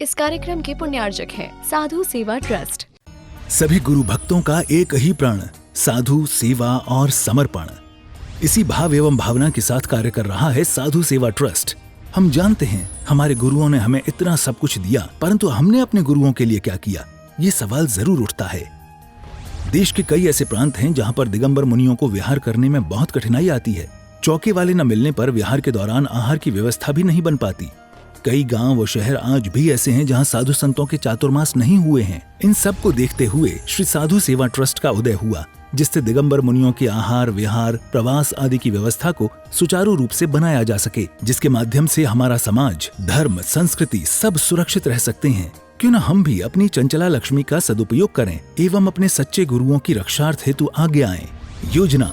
इस कार्यक्रम के पुण्यार्जक हैं साधु सेवा ट्रस्ट। सभी गुरु भक्तों का एक ही प्रण, साधु सेवा और समर्पण। इसी भाव एवं भावना के साथ कार्य कर रहा है साधु सेवा ट्रस्ट। हम जानते हैं हमारे गुरुओं ने हमें इतना सब कुछ दिया, परंतु हमने अपने गुरुओं के लिए क्या किया, ये सवाल जरूर उठता है। देश के कई ऐसे प्रांत हैं जहां पर दिगंबर मुनियों को विहार करने में बहुत कठिनाई आती है। चौके वाले न मिलने पर विहार के दौरान आहार की व्यवस्था भी नहीं बन पाती। कई गांव व शहर आज भी ऐसे हैं जहां साधु संतों के चातुर्मास नहीं हुए हैं। इन सब को देखते हुए श्री साधु सेवा ट्रस्ट का उदय हुआ, जिससे दिगंबर मुनियों के आहार, विहार, प्रवास आदि की व्यवस्था को सुचारू रूप से बनाया जा सके, जिसके माध्यम से हमारा समाज, धर्म, संस्कृति सब सुरक्षित रह सकते हैं। क्यों न हम भी अपनी चंचला लक्ष्मी का सदुपयोग करें एवं अपने सच्चे गुरुओं की रक्षार्थ हेतु आगे आएं। योजना: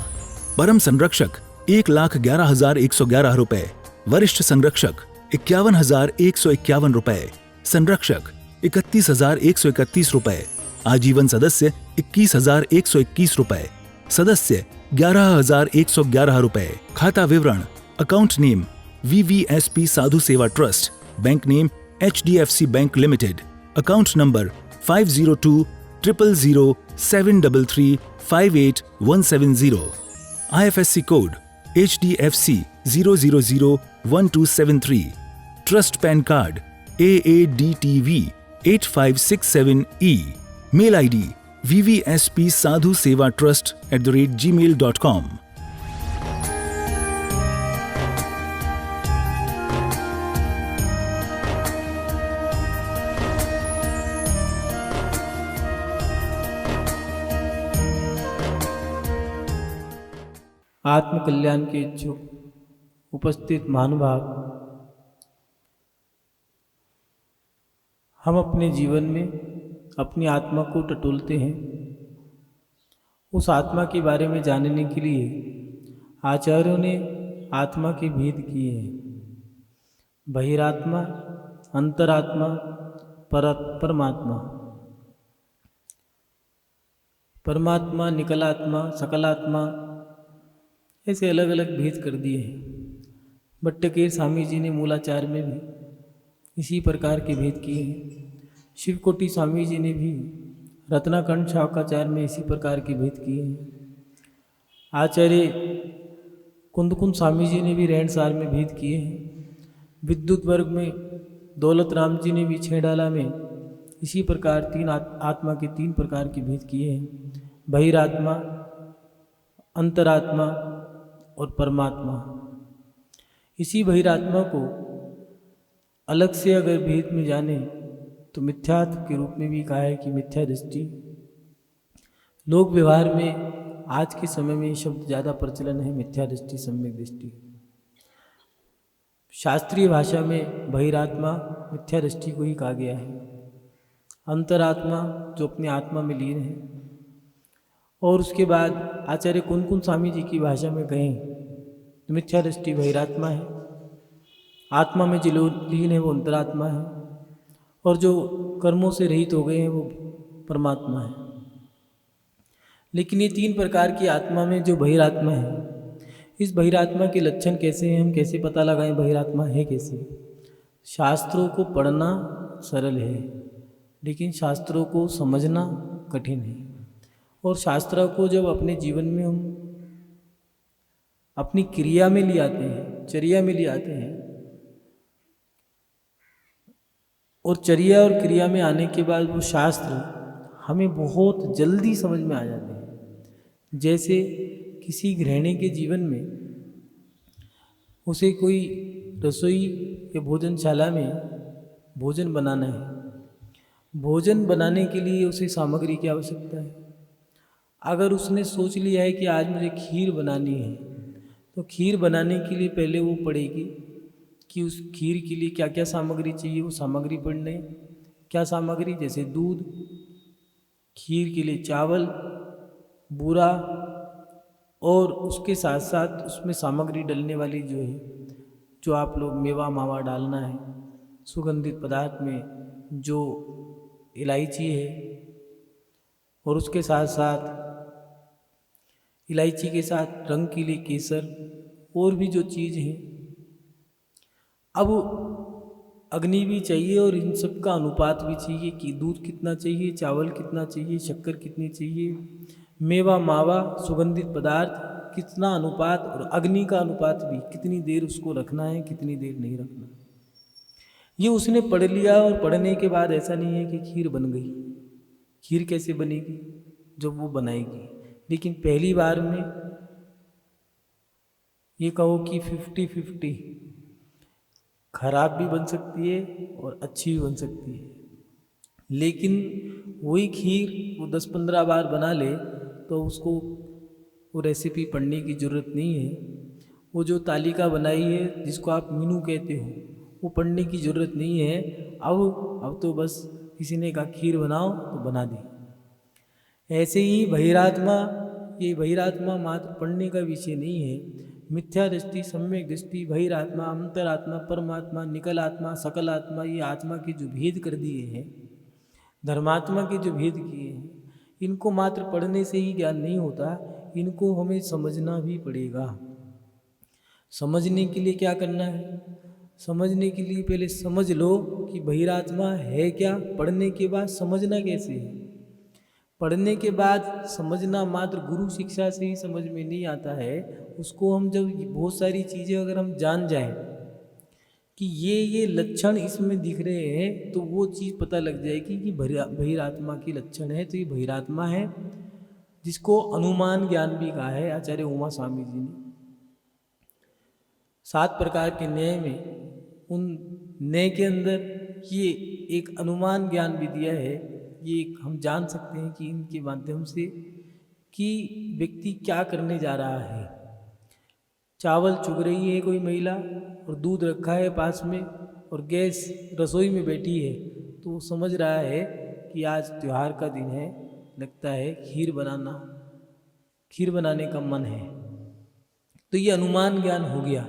परम संरक्षक 1,11,111 रुपए, वरिष्ठ संरक्षक 51,151 रुपए, संरक्षक 31,131 रुपए, आजीवन सदस्य 21,121 रुपए, सदस्य 11,111 रुपए। खाता विवरण: account name VVSP Sadhu Seva trust, bank name HDFC bank limited, account number 50200073358170, IFSC code HDFC 0001273, trust PAN card AADTV 8567E, mail ID vvspsadhusevatrust@gmail.com। आत्मकल्याण के इच्छुक उपस्थित महानुभाव, हम अपने जीवन में अपनी आत्मा को टटोलते हैं। उस आत्मा के बारे में जानने के लिए आचार्यों ने आत्मा के भेद किए हैं: बहिरात्मा, अंतरात्मा, परमात्मा। परमात्मा, निकलात्मा, सकलात्मा, ऐसे अलग अलग भेद कर दिए हैं। भट्टकेर स्वामी जी ने मूलाचार में भी इसी प्रकार के भेद किए हैं। शिवकोटि स्वामी जी ने भी रत्नाकंठ शावकाचार में इसी प्रकार के भेद किए हैं। आचार्य कुंदकुंद स्वामी जी ने भी रहनसार में भेद किए हैं। विद्युत वर्ग में दौलत राम जी ने भी छेड़ाला में इसी प्रकार आत्मा के 3 प्रकार के भेद किए हैं: बहिरात्मा, अंतरात्मा और परमात्मा। इसी बहिरात्मा को अलग से अगर भेद में जाने तो मिथ्यात्व के रूप में भी कहा है कि मिथ्या दृष्टि। लोक व्यवहार में आज के समय में ये शब्द ज़्यादा प्रचलन है, मिथ्या दृष्टि, सम्यक दृष्टि। शास्त्रीय भाषा में बहिरात्मा मिथ्या दृष्टि को ही कहा गया है। अंतरात्मा जो अपने आत्मा में लीन है। और उसके बाद आचार्य कुंदकुंद स्वामी जी की भाषा में कहें तो मिथ्या दृष्टि बहिरात्मा है, आत्मा में जो लीन है वो अंतरात्मा है, और जो कर्मों से रहित हो गए हैं वो परमात्मा है। लेकिन ये 3 प्रकार की आत्मा में जो बहिरात्मा है, इस बहिरात्मा के लक्षण कैसे हैं, हम कैसे पता लगाएं बहिरात्मा है कैसे? शास्त्रों को पढ़ना सरल है, लेकिन शास्त्रों को समझना कठिन है। और शास्त्रों को जब अपने जीवन में हम अपनी क्रिया में ले आते हैं, चर्या में ले आते हैं, और चर्या और क्रिया में आने के बाद वो शास्त्र हमें बहुत जल्दी समझ में आ जाते हैं। जैसे किसी गृहिणी के जीवन में उसे कोई रसोई या भोजनशाला में भोजन बनाना है। भोजन बनाने के लिए उसे सामग्री की आवश्यकता है। अगर उसने सोच लिया है कि आज मुझे खीर बनानी है, तो खीर बनाने के लिए पहले वो पढ़ेगी कि उस खीर के लिए क्या क्या सामग्री चाहिए। वो सामग्री पढ़ लें। क्या सामग्री? जैसे दूध, खीर के लिए चावल, बूरा, और उसके साथ साथ उसमें सामग्री डलने वाली जो है, जो आप लोग मेवा मावा डालना है, सुगंधित पदार्थ में जो इलायची है, और उसके साथ साथ इलायची के साथ रंग के लिए केसर, और भी जो चीज़ है। अब अग्नि भी चाहिए और इन सब का अनुपात भी चाहिए कि दूध कितना चाहिए, चावल कितना चाहिए, शक्कर कितनी चाहिए, मेवा मावा सुगंधित पदार्थ कितना अनुपात, और अग्नि का अनुपात भी कितनी देर उसको रखना है, कितनी देर नहीं रखना। ये उसने पढ़ लिया, और पढ़ने के बाद ऐसा नहीं है कि खीर बन गई। खीर कैसे बनेगी? जब वो बनाएगी। लेकिन पहली बार में ये कहो कि 50-50, खराब भी बन सकती है और अच्छी भी बन सकती है। लेकिन वही खीर वो 10-15 बार बना ले तो उसको वो रेसिपी पढ़ने की ज़रूरत नहीं है। वो जो तालिका बनाई है जिसको आप मीनू कहते हो, वो पढ़ने की ज़रूरत नहीं है। अब तो बस किसी ने कहा खीर बनाओ तो बना दी। ऐसे ही बहिरात्मा, ये बहिरात्मा मात्र पढ़ने का विषय नहीं है। मिथ्या दृष्टि, सम्यक दृष्टि, बहिरात्मा, अंतरात्मा, परमात्मा, निकल आत्मा, सकल आत्मा, ये आत्मा के जो भेद कर दिए हैं, धर्मात्मा के जो भेद किए हैं, इनको मात्र पढ़ने से ही ज्ञान नहीं होता, इनको हमें समझना भी पड़ेगा। समझने के लिए क्या करना है? समझने के लिए पहले समझ लो कि बहिरात्मा है क्या। पढ़ने के बाद समझना कैसे है? पढ़ने के बाद समझना मात्र गुरु शिक्षा से ही समझ में नहीं आता है। उसको हम जब बहुत सारी चीज़ें अगर हम जान जाएं कि ये लक्षण इसमें दिख रहे हैं, तो वो चीज़ पता लग जाएगी कि बहिरात्मा के लक्षण है। तो ये बहिरात्मा है, जिसको अनुमान ज्ञान भी कहा है आचार्य उमा स्वामी जी ने। 7 प्रकार के न्याय में, उन न्याय के अंदर ये एक अनुमान ज्ञान भी दिया है। ये हम जान सकते हैं कि इनके माध्यम से कि व्यक्ति क्या करने जा रहा है। चावल चुग रही है कोई महिला और दूध रखा है पास में और गैस रसोई में बैठी है, तो वो समझ रहा है कि आज त्योहार का दिन है, लगता है खीर बनाने का मन है। तो ये अनुमान ज्ञान हो गया।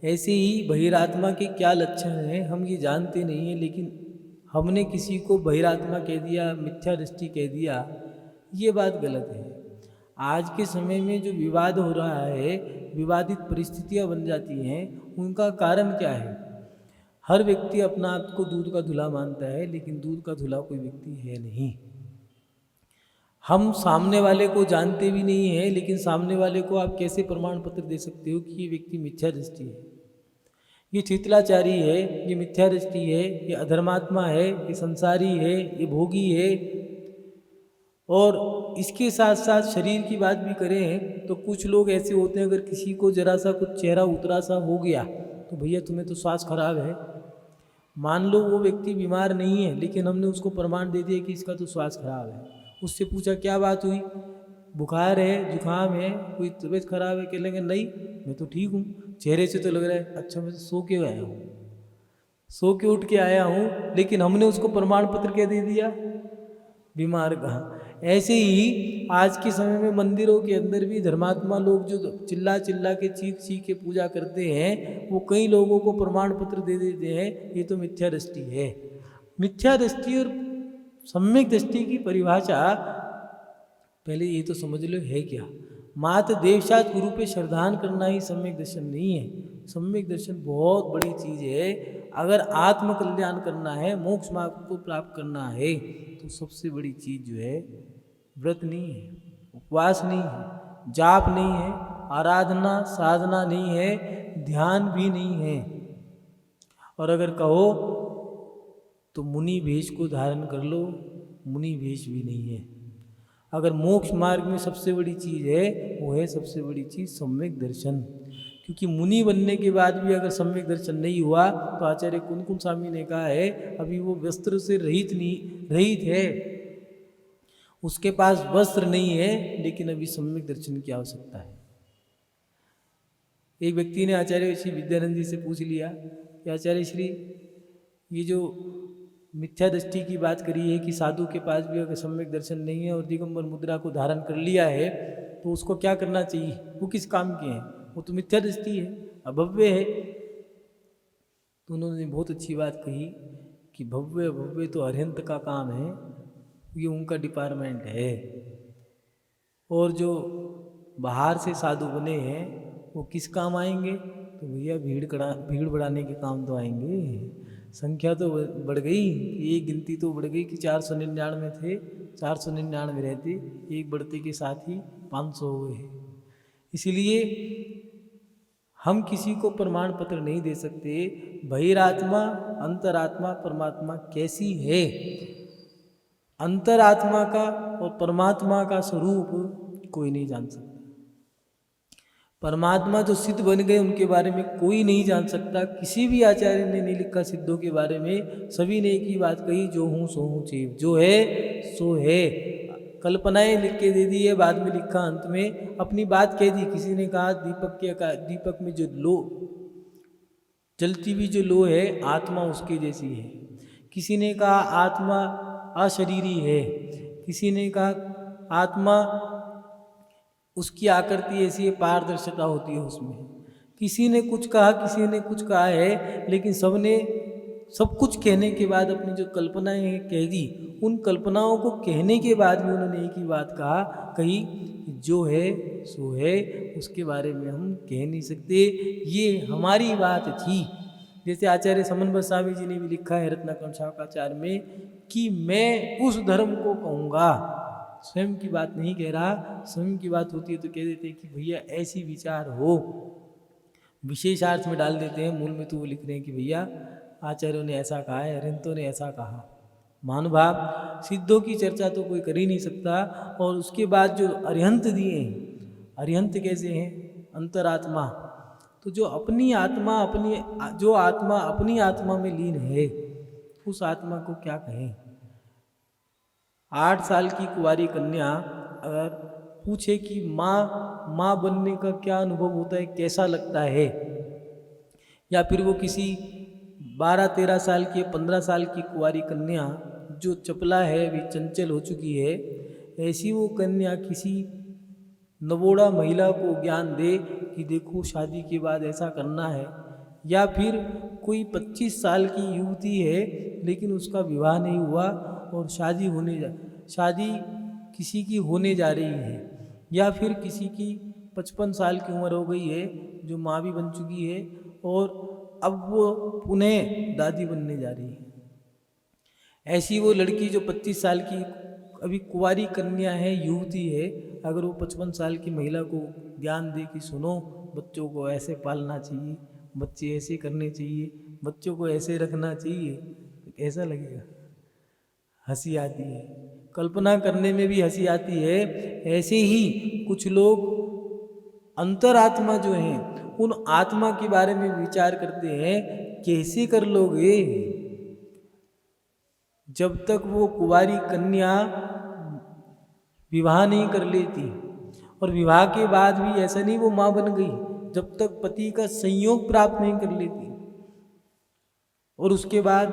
ऐसे ही बहिरात्मा के क्या लक्षण हैं हम ये जानते नहीं हैं, लेकिन हमने किसी को बहिरात्मा कह दिया, मिथ्या दृष्टि कह दिया, ये बात गलत है। आज के समय में जो विवाद हो रहा है, विवादित परिस्थितियां बन जाती हैं, उनका कारण क्या है? हर व्यक्ति अपना आप को दूध का धुला मानता है, लेकिन दूध का धुला कोई व्यक्ति है नहीं। हम सामने वाले को जानते भी नहीं हैं, लेकिन सामने वाले को आप कैसे प्रमाण पत्र दे सकते हो कि ये व्यक्ति मिथ्या दृष्टि है, ये चितलाचारी है, ये मिथ्या दृष्टि है, ये अधर्मात्मा है, ये संसारी है, ये भोगी है। और इसके साथ साथ शरीर की बात भी करें तो कुछ लोग ऐसे होते हैं, अगर किसी को जरा सा कुछ चेहरा उतरा सा हो गया तो भैया तुम्हें तो श्वास खराब है। मान लो वो व्यक्ति बीमार नहीं है, लेकिन हमने उसको प्रमाण दे दिया कि इसका तो श्वास खराब है। उससे पूछा क्या बात हुई, बुखार है, जुकाम है, कोई तबीयत खराब है? कह लेंगे नहीं मैं तो ठीक हूँ, चेहरे से तो लग रहा है। अच्छा मैं तो सो के आया हूँ, सो के उठ के आया हूँ, लेकिन हमने उसको प्रमाण पत्र क्या दे दिया, बीमार कहा। ऐसे ही आज के समय में मंदिरों के अंदर भी धर्मात्मा लोग जो चिल्ला चिल्ला के चीख चीख के पूजा करते हैं, वो कई लोगों को प्रमाण पत्र दे देते हैं ये तो मिथ्या दृष्टि है। मिथ्या दृष्टि और सम्यक दृष्टि की परिभाषा पहले ये तो समझ लो है क्या। मात्र देवसात गुरु पे श्रद्धान करना ही सम्यक दर्शन नहीं है। सम्यक दर्शन बहुत बड़ी चीज़ है। अगर आत्म कल्याण करना है, मोक्ष मार्ग को प्राप्त करना है, तो सबसे बड़ी चीज़ जो है व्रत नहीं है, उपवास नहीं है, जाप नहीं है, आराधना साधना नहीं है, ध्यान भी नहीं है। और अगर कहो तो मुनि वेश को धारण कर लो, मुनि वेश भी नहीं है। अगर मोक्ष मार्ग में सबसे बड़ी चीज़ है, वो है सबसे बड़ी चीज़ सम्यक दर्शन। क्योंकि मुनि बनने के बाद भी अगर सम्यक दर्शन नहीं हुआ तो आचार्य कुमकुम स्वामी ने कहा है अभी वो वस्त्र से रहित है, उसके पास वस्त्र नहीं है, लेकिन अभी सम्यक दर्शन की आवश्यकता है। एक व्यक्ति ने आचार्य श्री विद्यानंद जी से पूछ लिया कि आचार्य श्री, ये जो मिथ्या दृष्टि की बात करी है कि साधु के पास भी अगर सम्यक दर्शन नहीं है और दिगंबर मुद्रा को धारण कर लिया है तो उसको क्या करना चाहिए, वो किस काम के हैं, वो तो मिथ्या दृष्टि है, अभव्य है। तो उन्होंने बहुत अच्छी बात कही कि भव्य तो अरिहंत का काम है, ये उनका डिपार्टमेंट है। और जो बाहर से साधु बने हैं वो किस काम आएंगे, तो भैया भीड़ बढ़ाने के काम तो आएंगे। संख्या तो बढ़ गई, एक गिनती तो बढ़ गई कि 499 थे, 499 रहते, एक बढ़ते के साथ ही 500 हो गए हैं। इसीलिए हम किसी को प्रमाण पत्र नहीं दे सकते बहिरात्मा अंतरात्मा परमात्मा कैसी है। अंतरात्मा का और परमात्मा का स्वरूप कोई नहीं जान सकता। परमात्मा जो सिद्ध बन गए उनके बारे में कोई नहीं जान सकता। किसी भी आचार्य ने नहीं लिखा सिद्धों के बारे में, सभी ने एक ही बात कही, जो हूँ सो हूँ चीव, जो है सो है। कल्पनाएं लिख के दे दी है, बाद में लिखा अंत में, अपनी बात कह दी। किसी ने कहा दीपक में जो लो जलती हुई जो लो है आत्मा उसके जैसी है। किसी ने कहा आत्मा अशरीरी है, किसी ने कहा आत्मा उसकी आकृति ऐसी है, पारदर्शिता होती है उसमें। किसी ने कुछ कहा, किसी ने कुछ कहा है, लेकिन सबने सब कुछ कहने के बाद अपनी जो कल्पनाएं कह दी, उन कल्पनाओं को कहने के बाद भी उन्होंने एक ही बात कही, जो है सो है, उसके बारे में हम कह नहीं सकते, ये हमारी बात थी। जैसे आचार्य समन्वय स्वामी जी ने भी लिखा है रत्नाकरण शाखाचार्य में कि मैं उस धर्म को कहूँगा। स्वयं की बात नहीं कह रहा, स्वयं की बात होती है तो कह देते हैं कि भैया ऐसी विचार हो, विशेषार्थ में डाल देते हैं। मूल में तो वो लिख रहे हैं कि भैया आचार्यों ने ऐसा कहा है, अरिहंतों ने ऐसा कहा। महानुभाव सिद्धों की चर्चा तो कोई कर ही नहीं सकता। और उसके बाद जो अरिहंत दिए हैं, अरिहंत कैसे हैं? अंतरात्मा। तो जो अपनी आत्मा अपनी आत्मा में लीन है, उस आत्मा को क्या कहें? 8 साल की कुंवारी कन्या अगर पूछे कि माँ बनने का क्या अनुभव होता है, कैसा लगता है, या फिर वो किसी 12-13 साल की 15 साल की कुंवारी कन्या जो चपला है, भी चंचल हो चुकी है, ऐसी वो कन्या किसी नवोड़ा महिला को ज्ञान दे कि देखो शादी के बाद ऐसा करना है। या फिर कोई 25 साल की युवती है लेकिन उसका विवाह नहीं हुआ और शादी किसी की होने जा रही है, या फिर किसी की 55 साल की उम्र हो गई है जो माँ भी बन चुकी है और अब वो पुनः दादी बनने जा रही है। ऐसी वो लड़की जो 25 साल की अभी कुंवारी कन्या है, युवती है, अगर वो 55 साल की महिला को ज्ञान दे कि सुनो बच्चों को ऐसे पालना चाहिए, बच्चे ऐसे करने चाहिए, बच्चों को ऐसे रखना चाहिए, तो कैसा लगेगा? हंसी आती है, कल्पना करने में भी हंसी आती है। ऐसे ही कुछ लोग अंतरात्मा जो हैं, उन आत्मा के बारे में विचार करते हैं, कैसे कर लोगे? जब तक वो कुंवारी कन्या विवाह नहीं कर लेती, और विवाह के बाद भी ऐसा नहीं वो माँ बन गई, जब तक पति का संयोग प्राप्त नहीं कर लेती और उसके बाद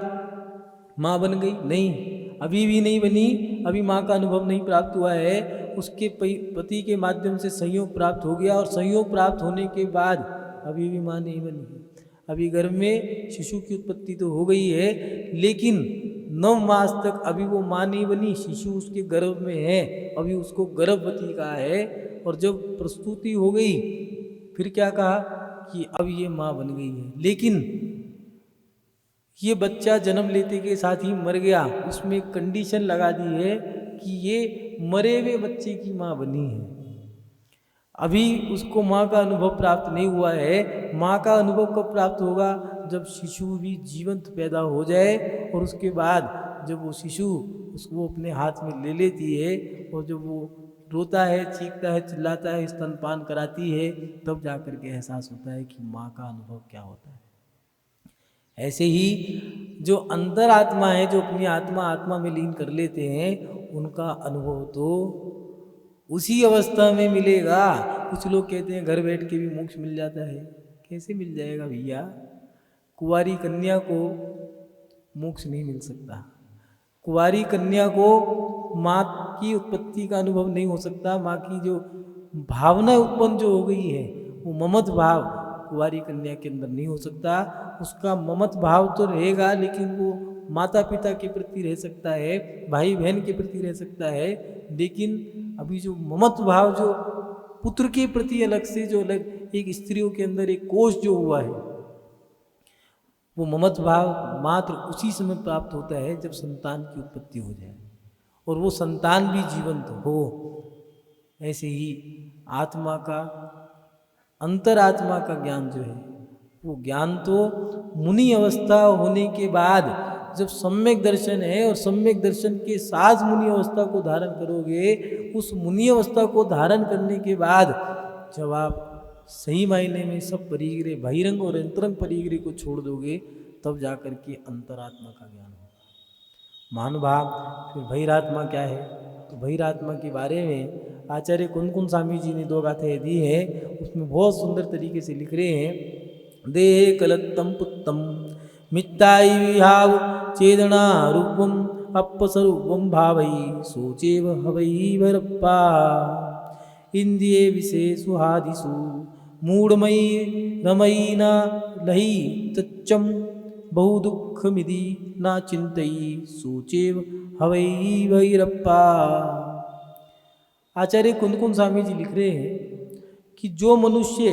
माँ बन गई, नहीं, अभी भी नहीं बनी, अभी माँ का अनुभव नहीं प्राप्त हुआ है। उसके पति के माध्यम से संयोग प्राप्त हो गया और संयोग प्राप्त होने के बाद अभी भी माँ नहीं बनी। अभी गर्भ में शिशु की उत्पत्ति तो हो गई है, लेकिन 9 मास तक अभी वो माँ नहीं बनी, शिशु उसके गर्भ में है, अभी उसको गर्भवती कहा है। और जब प्रस्तुति हो गई फिर क्या कहा कि अब ये माँ बन गई है, लेकिन ये बच्चा जन्म लेते के साथ ही मर गया। उसमें कंडीशन लगा दी है कि ये मरे हुए बच्चे की माँ बनी है, अभी उसको माँ का अनुभव प्राप्त नहीं हुआ है। माँ का अनुभव कब प्राप्त होगा? जब शिशु भी जीवंत पैदा हो जाए और उसके बाद जब वो शिशु उसको अपने हाथ में ले लेती है और जब वो रोता है, चीखता है, चिल्लाता है, स्तनपान कराती है, तब जाकर के एहसास होता है कि माँ का अनुभव क्या होता है। ऐसे ही जो अंतर आत्मा है, जो अपनी आत्मा में लीन कर लेते हैं, उनका अनुभव तो उसी अवस्था में मिलेगा। कुछ लोग कहते हैं घर बैठ के भी मोक्ष मिल जाता है। कैसे मिल जाएगा भैया? कुंवारी कन्या को मोक्ष नहीं मिल सकता। कुंवारी कन्या को माँ की उत्पत्ति का अनुभव नहीं हो सकता। माँ की जो भावना उत्पन्न जो हो गई है, वो ममत भाव कुंवारी कन्या के अंदर नहीं हो सकता। उसका ममत भाव तो रहेगा, लेकिन वो माता पिता के प्रति रह सकता है, भाई बहन के प्रति रह सकता है, लेकिन अभी जो ममत भाव जो पुत्र के प्रति अलग से जो अलग एक स्त्रियों के अंदर एक कोष जो हुआ है, वो ममत्व भाव मात्र उसी समय प्राप्त होता है जब संतान की उत्पत्ति हो जाए और वो संतान भी जीवंत हो। ऐसे ही आत्मा का, अंतरात्मा का ज्ञान जो है, वो ज्ञान तो मुनि अवस्था होने के बाद जब सम्यक दर्शन है और सम्यक दर्शन के साथ मुनि अवस्था को धारण करोगे, उस मुनि अवस्था को धारण करने के बाद जब आप सही मायने में सब परिग्रह, बहिरंग और अंतरंग परिग्रह को छोड़ दोगे, तब जाकर के अंतरात्मा का ज्ञान होगा। महानुभाव, फिर बहिरात्मा क्या है? तो बहिरात्मा के बारे में आचार्य कुंदकुंद स्वामी जी ने 2 गाथाएं दी है, उसमें बहुत सुंदर तरीके से लिख रहे हैं। देहे कलत्तम पुत्तम मित्ताई विहाव चेदना रूपम अपस्वरूपम भावई सोचेव हवई भरप्पा इंद्रिये विशेषुहादिषु मूढ़मयी रमयी न लही तच्चम बहु दुःखमिति न चिंतई सोचेव हवई भैरप्पा। आचार्य कुंदकुंद स्वामी जी लिख रहे हैं कि जो मनुष्य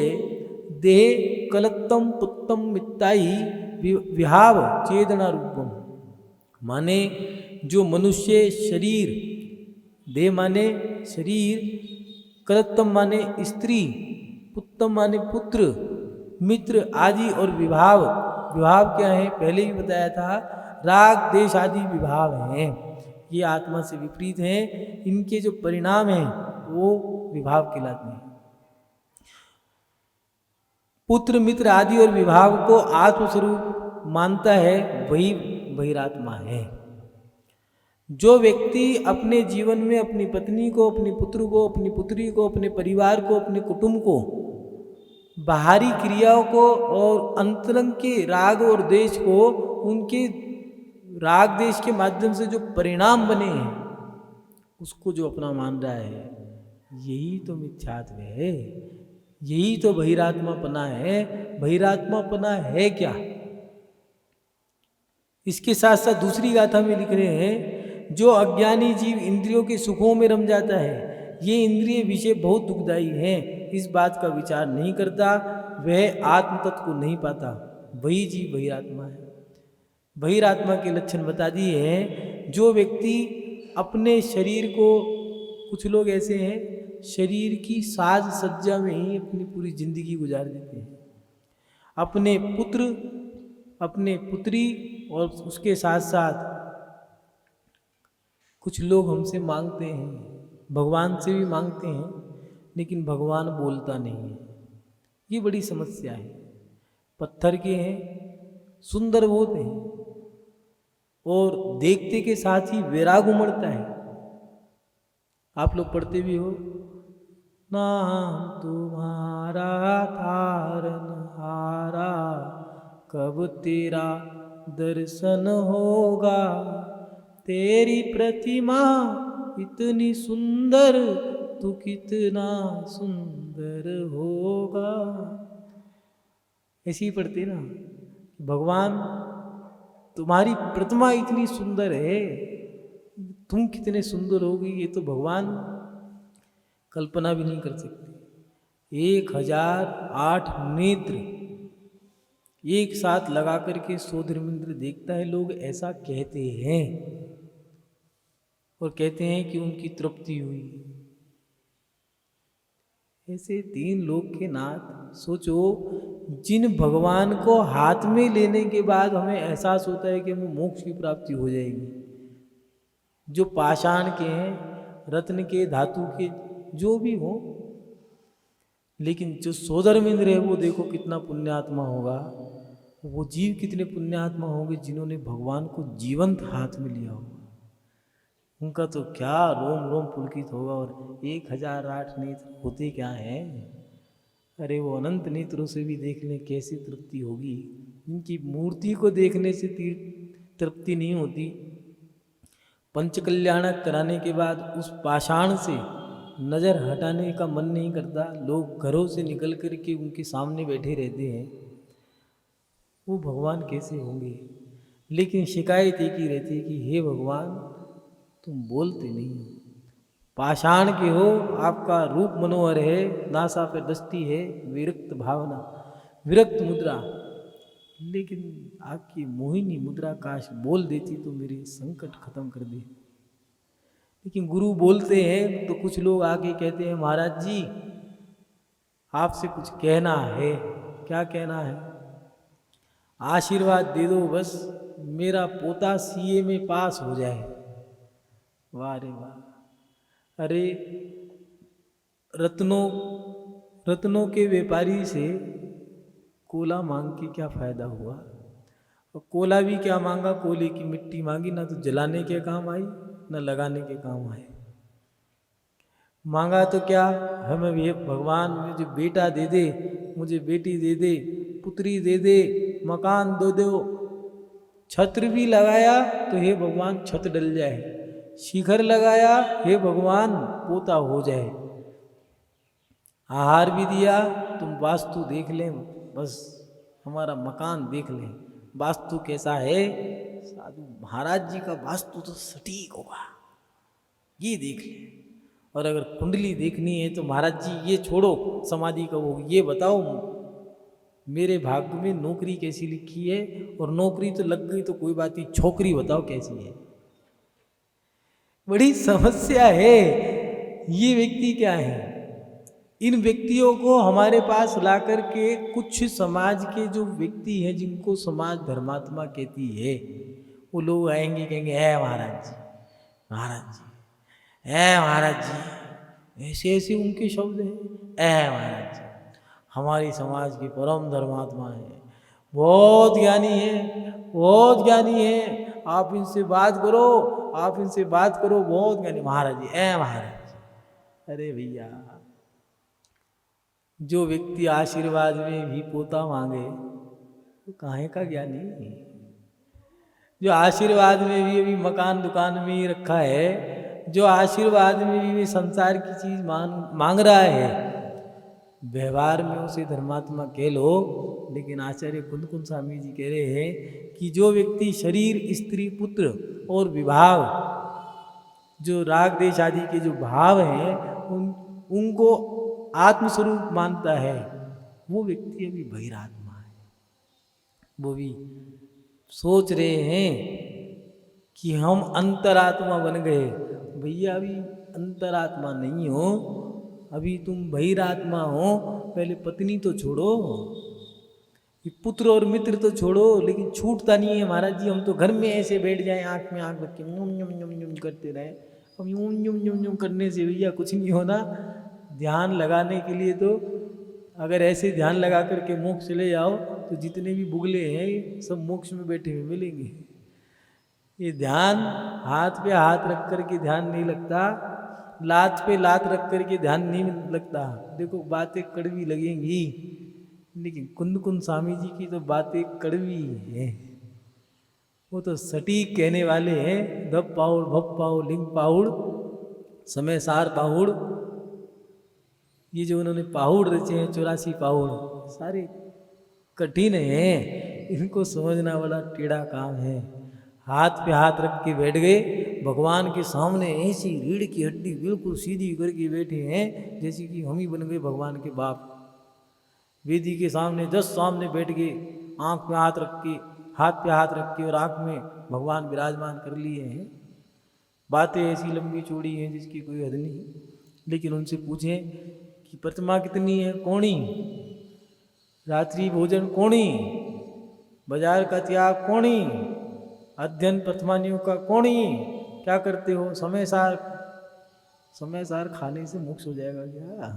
देह कलत्तम पुत्तम मित्ताई विहाव चेदना रूपम, माने जो मनुष्य शरीर, देह माने शरीर, कलत्तम माने स्त्री, पुत्तम माने पुत्र, मित्र आदि और विभाव, विभाव क्या है पहले ही बताया था, राग देश आदि विभाव हैं, ये आत्मा से विपरीत हैं, इनके जो परिणाम हैं वो विभाव कहलाते हैं। पुत्र मित्र आदि और विभाव को आत्मस्वरूप मानता है वही बहिरात्मा है। जो व्यक्ति अपने जीवन में अपनी पत्नी को, अपने पुत्र को, अपनी पुत्री को, अपने परिवार को, अपने कुटुंब को, बाहरी क्रियाओं को और अंतरंग के राग और देश को, उनके राग देश के माध्यम से जो परिणाम बने हैं उसको जो अपना मान रहा है, यही तो मिथ्यात्व है, यही तो बहिरात्मापना है। बहिरात्मापना है क्या? इसके साथ साथ दूसरी गाथा में लिख रहे हैं, जो अज्ञानी जीव इंद्रियों के सुखों में रम जाता है, ये इंद्रिय विषय बहुत दुखदायी हैं, इस बात का विचार नहीं करता, वह आत्म तत्व को नहीं पाता, वही जीव बहिरात्मा है। बहिरात्मा के लक्षण बता दिए हैं। जो व्यक्ति अपने शरीर को, कुछ लोग ऐसे हैं शरीर की साज सज्जा में ही अपनी पूरी जिंदगी गुजार देते हैं, अपने पुत्र, अपने पुत्री और उसके साथ साथ कुछ लोग हमसे मांगते हैं, भगवान से भी मांगते हैं, लेकिन भगवान बोलता नहीं है। ये बड़ी समस्या है। पत्थर के हैं, सुंदर बहुत हैं, और देखते के साथ ही वैराग उमड़ता है। आप लोग पढ़ते भी हो, नाम तुम्हारा तारनहारा, कब तेरा दर्शन होगा, तेरी प्रतिमा इतनी सुंदर, तू कितना सुंदर होगा। ऐसे ही पढ़ते ना, भगवान तुम्हारी प्रतिमा इतनी सुंदर है, तुम कितने सुंदर होगी, ये तो भगवान कल्पना भी नहीं कर सकते। 1008 नेत्र एक साथ लगा करके सोधर्मेंद्र देखता है। लोग ऐसा कहते हैं और कहते हैं कि उनकी तृप्ति हुई। ऐसे 3 लोक के नाथ, सोचो, जिन भगवान को हाथ में लेने के बाद हमें एहसास होता है कि हमें मोक्ष की प्राप्ति हो जाएगी, जो पाषाण के हैं, रत्न के, धातु के, जो भी हो, लेकिन जो सोधर्मेंद्र है वो देखो कितना पुण्यात्मा होगा। वो जीव कितने पुण्यात्मा होंगे जिन्होंने भगवान को जीवंत हाथ में लिया होगा। उनका तो क्या रोम रोम पुलकित होगा। और 1008 नेत्र होते क्या हैं? अरे वो अनंत नेत्रों से भी देख लें कैसी तृप्ति होगी। इनकी मूर्ति को देखने से तृप्ति नहीं होती। पंचकल्याणक कराने के बाद उस पाषाण से नज़र हटाने का मन नहीं करता। लोग घरों से निकल कर के उनके सामने बैठे रहते हैं। वो भगवान कैसे होंगे? लेकिन शिकायत एक ही रहती है कि हे भगवान, तुम बोलते नहीं, पाषाण के हो, आपका रूप मनोहर है, नासा पे दृष्टि है, विरक्त भावना, विरक्त मुद्रा, लेकिन आपकी मोहिनी मुद्रा काश बोल देती तो मेरे संकट खत्म कर दे। लेकिन गुरु बोलते हैं तो कुछ लोग आके कहते हैं महाराज जी आपसे कुछ कहना है। क्या कहना है? आशीर्वाद दे दो बस, मेरा पोता सीए में पास हो जाए। वाह रे वाह! अरे रत्नों के व्यापारी से कोला मांग के क्या फायदा हुआ? और कोला भी क्या मांगा, कोले की मिट्टी मांगी, ना तो जलाने के काम आई ना लगाने के काम आए। मांगा तो क्या, हमें ये भगवान मुझे बेटा दे दे, मुझे बेटी दे दे, पुत्री दे दे, मकान दे दो। छत्र भी लगाया तो हे भगवान छत डल जाए, शिखर लगाया हे भगवान पोता हो जाए, आहार भी दिया, तुम वास्तु देख लें, बस हमारा मकान देख लें वास्तु कैसा है। साधु महाराज जी का वास्तु तो सटीक होगा, ये देख लें। और अगर कुंडली देखनी है तो महाराज जी ये छोड़ो समाधि का, वो ये बताओ मेरे भाग्य में नौकरी कैसी लिखी है, और नौकरी तो लग गई तो कोई बात नहीं, छोकरी बताओ कैसी है। बड़ी समस्या है। ये व्यक्ति क्या है? इन व्यक्तियों को हमारे पास ला कर के कुछ समाज के जो व्यक्ति हैं जिनको समाज धर्मात्मा कहती है, वो लोग आएंगे कहेंगे है महाराज जी, महाराज जी है महाराज जी, ऐसे ऐसे उनके शब्द हैं। है महाराज जी हमारी समाज के परम धर्मात्मा है, बहुत ज्ञानी है, बहुत ज्ञानी है, आप इनसे बात करो, आप इनसे बात करो, बहुत ज्ञानी महाराज जी है महाराज जी। अरे भैया, जो व्यक्ति आशीर्वाद में भी पोता मांगे तो काहे का ज्ञानी? जो आशीर्वाद में भी अभी मकान दुकान में ही रखा है, जो आशीर्वाद में भी संसार की चीज मांग रहा है, व्यवहार में उसे धर्मात्मा कह लो। लेकिन आचार्य कुंद स्वामी जी कह रहे हैं कि जो व्यक्ति शरीर, स्त्री, पुत्र और विभाग, जो राग देश आदि के जो भाव हैं उनको आत्मस्वरूप मानता है, वो व्यक्ति अभी बहिरात्मा है। वो भी सोच रहे हैं कि हम अंतरात्मा बन गए। भैया अभी अंतरात्मा नहीं हो, अभी तुम बहिरात्मा हो। पहले पत्नी तो छोड़ो, ये पुत्र और मित्र तो छोड़ो, लेकिन छूटता नहीं है महाराज जी। हम तो घर में ऐसे बैठ जाए, आँख में आँख रख के यूं यूं यूं यूं करते रहे। अब यूं यूं यूं यूं करने से भैया कुछ नहीं होना। ध्यान लगाने के लिए तो अगर ऐसे ध्यान लगा करके मोक्ष चले जाओ तो जितने भी बुगले हैं सब मोक्ष में बैठे हुए मिलेंगे। ये ध्यान हाथ पे हाथ रख करके ध्यान नहीं लगता, लात पे लात रख करके ध्यान नहीं लगता। देखो बातें कड़वी लगेंगी, लेकिन कुंद स्वामी जी की तो बातें कड़वी है। वो तो सटीक कहने वाले हैं। धप पाउड़ भप पाउड़ लिंग पाउड़ समय सार पाउड़, ये जो उन्होंने पहाड़ रचे हैं 84 पहाड़, सारे कठिन हैं, इनको समझना बड़ा टेढ़ा काम है। हाथ पे हाथ रख के बैठ गए, भगवान के सामने ऐसी रीढ़ की हड्डी बिल्कुल सीधी करके बैठे हैं जैसे कि हम ही बन गए भगवान के बाप। वेदी के सामने जस्ट सामने बैठ गए, आँख पे हाथ रख के, हाथ पे हाथ रख के और आँख में भगवान विराजमान कर लिए हैं। बातें ऐसी लंबी चौड़ी हैं जिसकी कोई हद नहीं। लेकिन उनसे पूछें कि प्रतिमा कितनी है? कौड़ी। रात्रि भोजन कौड़ी, बाजार का त्याग कौड़ी, अध्ययन प्रथमानियों का कौड़ी, क्या करते हो? समय सार खाने से मोक्ष हो जाएगा क्या?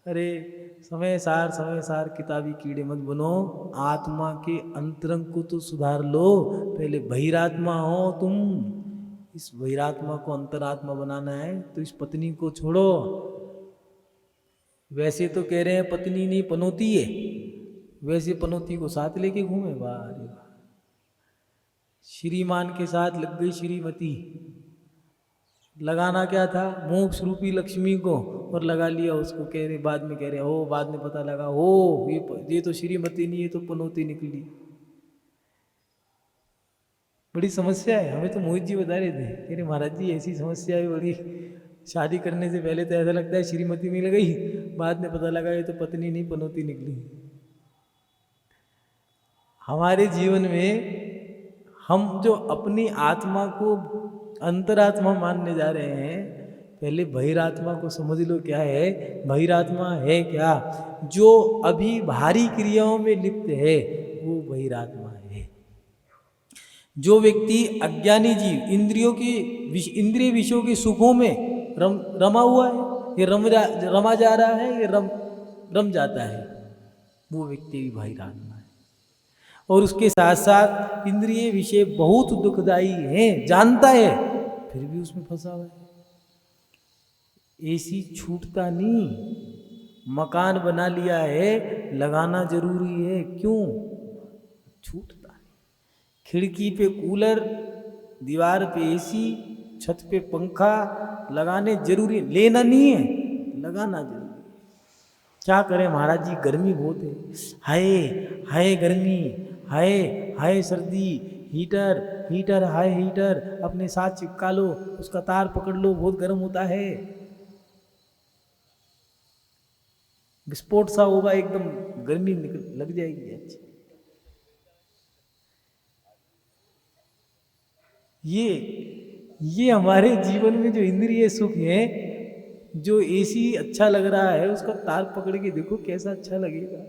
अरे समय सार किताबी कीड़े मत बनो, आत्मा के अंतरंग को तो सुधार लो। पहले बहिरात्मा हो तुम, इस बहिरात्मा को अंतरात्मा बनाना है तो इस पत्नी को छोड़ो। वैसे तो कह रहे हैं पत्नी नहीं पनौती है, वैसे पनौती को साथ लेके घूमे। वाह रे वाह, श्रीमान के साथ लग गई श्रीमती। लगाना क्या था? मोक्ष रूपी लक्ष्मी को, और लगा लिया उसको। कह रहे बाद में, कह रहे हो बाद में पता लगा हो ये तो श्रीमती नहीं, ये तो पनौती निकली। बड़ी समस्या है। हमें तो मोहित जी बता रहे थे, कह रहे महाराज जी ऐसी समस्या है बड़ी, शादी करने से पहले तो ऐसा लगता है श्रीमती मिल गई, बाद में पता लगा ये तो पत्नी नहीं पनौती निकली। हमारे जीवन में हम जो अपनी आत्मा को अंतरात्मा मानने जा रहे हैं, पहले बहिरात्मा को समझ लो क्या है। बहिरात्मा है क्या? जो अभी भारी क्रियाओं में लिप्त है वो बहिरात्मा है। जो व्यक्ति अज्ञानी जीव इंद्रिय विषयों के सुखों में रमा हुआ है, ये रमा जा रहा है, ये रम जाता है, वो व्यक्ति भी बहिरात्मा है। और उसके साथ साथ इंद्रिय विषय बहुत दुखदाई हैं, जानता है फिर भी उसमें फंसा हुआ है। एसी छूटता नहीं, मकान बना लिया है, लगाना जरूरी है, क्यों? छूटता है। खिड़की पे कूलर, दीवार पे एसी, छत पे पंखा लगाने जरूरी है, लेना नहीं है, लगाना जरूरी है। क्या करें महाराज जी, गर्मी बहुत है, हाय हाय गर्मी, हाय हाय सर्दी, हीटर हाय हीटर अपने साथ चिपका लो, उसका तार पकड़ लो, बहुत गर्म होता है, विस्फोट सा होगा, एकदम गर्मी लग जाएगी। अच्छी ये हमारे जीवन में जो इंद्रिय सुख है, जो एसी अच्छा लग रहा है, उसका तार पकड़ के देखो कैसा अच्छा लगेगा।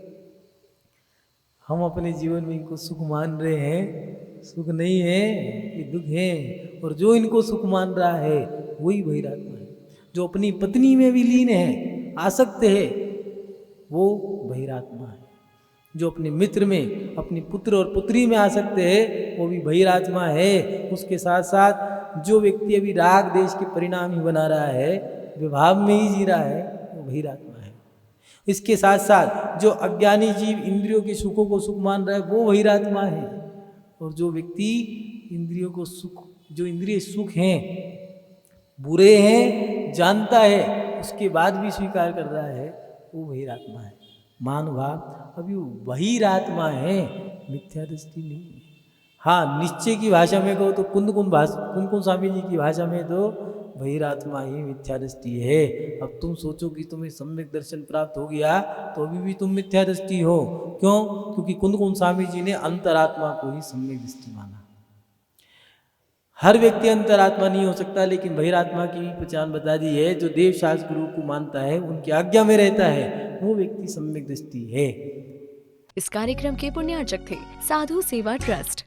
हम अपने जीवन में इनको सुख मान रहे हैं, सुख नहीं है, ये दुख है। और जो इनको सुख मान रहा है वही बहिरात्मा है। जो अपनी पत्नी में भी लीन है, आसक्त है, वो बहिरात्मा है। जो अपने मित्र में, अपनी पुत्र और पुत्री में आसक्त है, वो भी बहिरात्मा है। उसके साथ साथ जो व्यक्ति अभी राग देश के परिणाम ही बना रहा है, विभाव में ही जी रहा है, वो बहिरात्मा है। इसके साथ साथ जो अज्ञानी जीव इंद्रियों के सुखों को सुख मान रहा है, वो बहिरात्मा है। और जो व्यक्ति इंद्रियों को सुख, जो इंद्रिय सुख हैं, बुरे हैं, जानता है, उसके बाद भी स्वीकार कर रहा है, वो बहिरात्मा है। महानुभाव, अभी वो बहिरात्मा है, मिथ्या दृष्टि नहीं है। हाँ, निश्चय की भाषा में कहो तो कुंद स्वामी जी की भाषा में तो बहिरात्मा ही मिथ्या दृष्टि है। अब तुम सोचो कि तुम्हें सम्यक दर्शन प्राप्त हो गया तो अभी भी तुम मिथ्या दृष्टि हो। क्यों? क्योंकि कुंद स्वामी जी ने अंतरात्मा को ही सम्यक दृष्टि माना। हर व्यक्ति अंतरात्मा नहीं हो सकता, लेकिन बहिरात्मा की भी पहचान बता दी है। जो देव शास्त्र गुरु को मानता है, उनकी आज्ञा में रहता है, वो व्यक्ति सम्यक दृष्टि है। इस कार्यक्रम के पुण्यार्चक थे साधु सेवा ट्रस्ट।